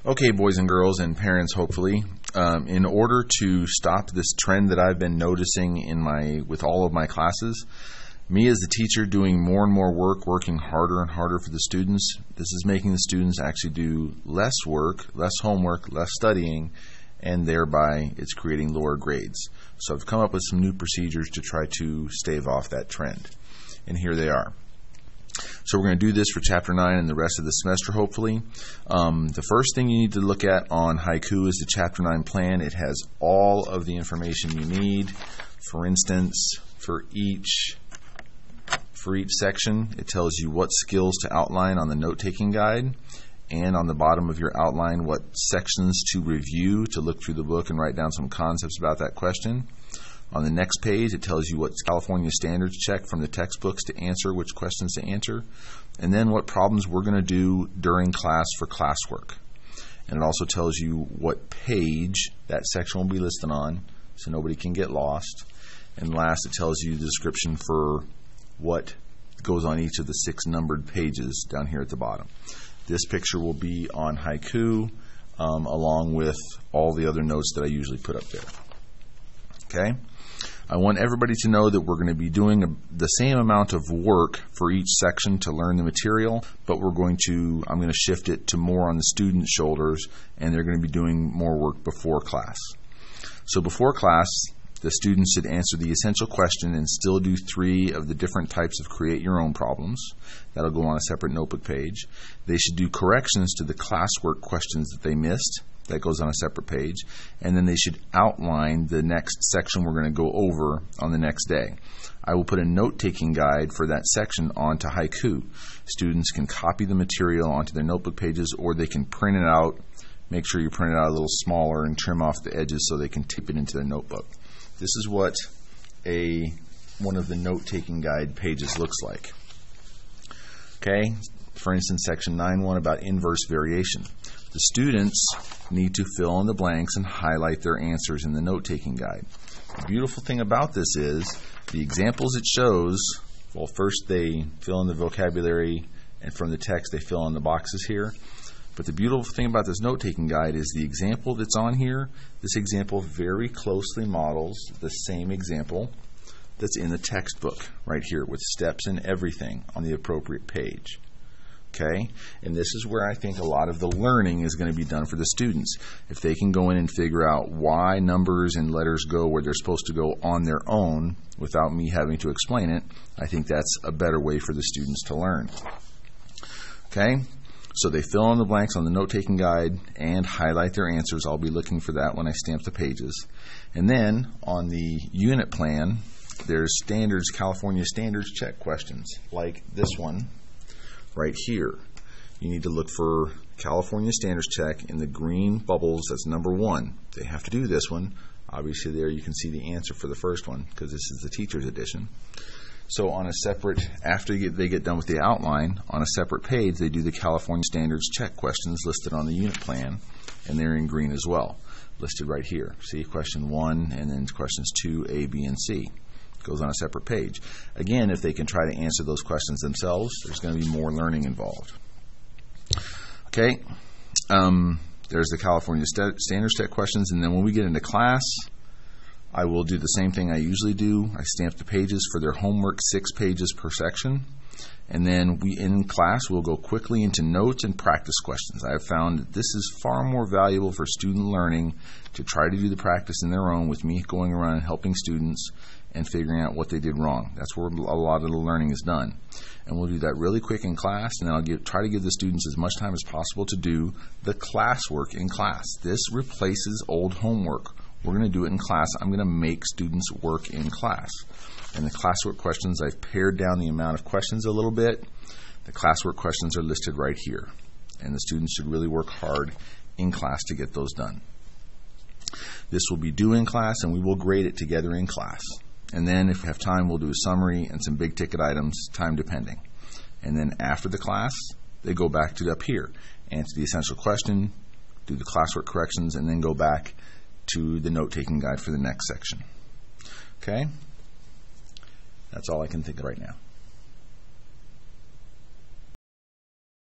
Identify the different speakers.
Speaker 1: Okay, boys and girls and parents, hopefully, in order to stop this trend that I've been noticing with all of my classes, me as the teacher doing more and more work, working harder and harder for the students, this is making the students actually do less work, less homework, less studying, and thereby it's creating lower grades. So I've come up with some new procedures to try to stave off that trend. And here they are. So we're going to do this for Chapter 9 and the rest of the semester, hopefully. The first thing you need to look at on haiku is the Chapter 9 plan. It has all of the information you need. For instance, for each section, it tells you what skills to outline on the note-taking guide, and on the bottom of your outline, what sections to review to look through the book and write down some concepts about that question. On the next page, it tells you what California standards check from the textbooks to answer, which questions to answer, and then what problems we're going to do during class for classwork. And it also tells you what page that section will be listed on, so nobody can get lost. And last, it tells you the description for what goes on each of the 6 numbered pages down here at the bottom. This picture will be on haiku, along with all the other notes that I usually put up there. Okay? I want everybody to know that we're going to be doing the same amount of work for each section to learn the material, but I'm going to shift it to more on the students' shoulders, and they're going to be doing more work before class. So before class, the students should answer the essential question and still do 3 of the different types of create your own problems. That'll go on a separate notebook page. They should do corrections to the classwork questions that they missed. That goes on a separate page. And then they should outline the next section we're going to go over on the next day. I will put a note-taking guide for that section onto haiku. Students can copy the material onto their notebook pages, or they can print it out. Make sure you print it out a little smaller and trim off the edges so they can tape it into their notebook. This is what one of the note-taking guide pages looks like. Okay, for instance, section 9.1 about inverse variation. The students need to fill in the blanks and highlight their answers in the note-taking guide. The beautiful thing about this is the examples it shows, well, first they fill in the vocabulary, and from the text they fill in the boxes here. But the beautiful thing about this note-taking guide is the example that's on here, this example very closely models the same example that's in the textbook right here with steps and everything on the appropriate page. Okay? And this is where I think a lot of the learning is going to be done for the students. If they can go in and figure out why numbers and letters go where they're supposed to go on their own without me having to explain it, I think that's a better way for the students to learn. Okay? So they fill in the blanks on the note-taking guide and highlight their answers. I'll be looking for that when I stamp the pages. And then on the unit plan, there's California standards check questions, like this one right here. You need to look for California standards check in the green bubbles. That's number 1. They have to do this one. Obviously there you can see the answer for the first one because this is the teacher's edition. So on a separate, after they get done with the outline, on a separate page, they do the California Standards check questions listed on the unit plan, and they're in green as well, listed right here. See, question 1 and then questions 2, A, B, and C. Goes on a separate page. Again, if they can try to answer those questions themselves, there's going to be more learning involved. Okay, there's the California Standards check questions, and then when we get into class, I will do the same thing I usually do. I stamp the pages for their homework, 6 pages per section. And then in class, we'll go quickly into notes and practice questions. I have found that this is far more valuable for student learning to try to do the practice in their own with me going around and helping students and figuring out what they did wrong. That's where a lot of the learning is done. And we'll do that really quick in class, and then I'll try to give the students as much time as possible to do the classwork in class. This replaces old homework. We're going to do it in class. I'm going to make students work in class. And the classwork questions, I've pared down the amount of questions a little bit. The classwork questions are listed right here. And the students should really work hard in class to get those done. This will be due in class, and we will grade it together in class. And then if we have time, we'll do a summary and some big ticket items, time depending. And then after the class, they go back to up here, answer the essential question, do the classwork corrections, and then go back to the note-taking guide for the next section. Okay? That's all I can think of right now.